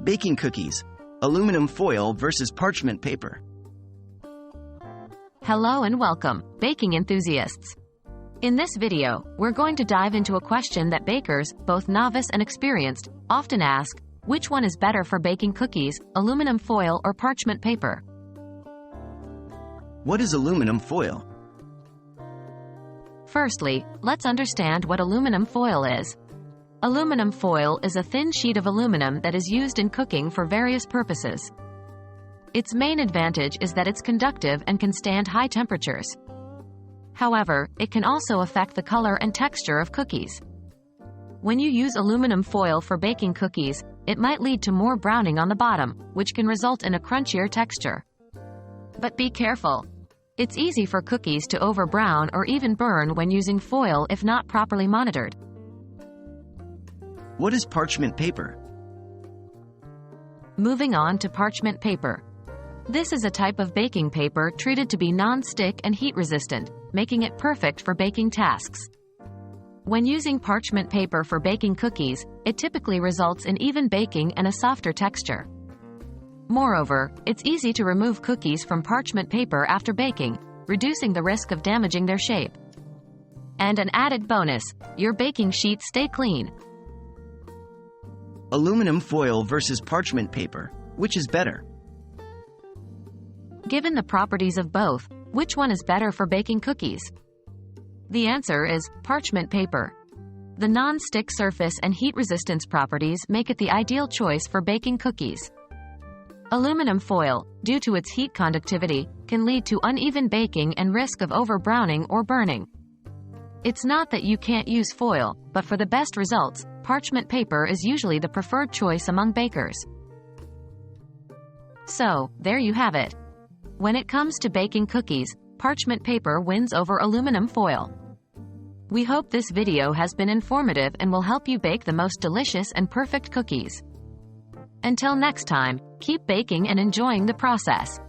Baking cookies. Aluminum foil versus parchment paper. Hello and welcome, baking enthusiasts. In this video, we're going to dive into a question that bakers, both novice and experienced, often ask: which one is better for baking cookies, aluminum foil or parchment paper? What is aluminum foil? Firstly, let's understand what aluminum foil is. Aluminum foil is a thin sheet of aluminum that is used in cooking for various purposes. Its main advantage is that it's conductive and can stand high temperatures. However, it can also affect the color and texture of cookies. When you use aluminum foil for baking cookies, it might lead to more browning on the bottom, which can result in a crunchier texture. But be careful. It's easy for cookies to over-brown or even burn when using foil if not properly monitored. What is parchment paper? Moving on to parchment paper. This is a type of baking paper treated to be non-stick and heat-resistant, making it perfect for baking tasks. When using parchment paper for baking cookies, it typically results in even baking and a softer texture. Moreover, it's easy to remove cookies from parchment paper after baking, reducing the risk of damaging their shape. And an added bonus, your baking sheets stay clean. Aluminum foil versus parchment paper. Which is better? Given the properties of both, which one is better for baking cookies? The answer is parchment paper. The non-stick surface and heat resistance properties make it the ideal choice for baking cookies. Aluminum foil, due to its heat conductivity, can lead to uneven baking and risk of over-browning or burning. It's not that you can't use foil, but for the best results, parchment paper is usually the preferred choice among bakers. So, there you have it. When it comes to baking cookies, parchment paper wins over aluminum foil. We hope this video has been informative and will help you bake the most delicious and perfect cookies. Until next time, keep baking and enjoying the process.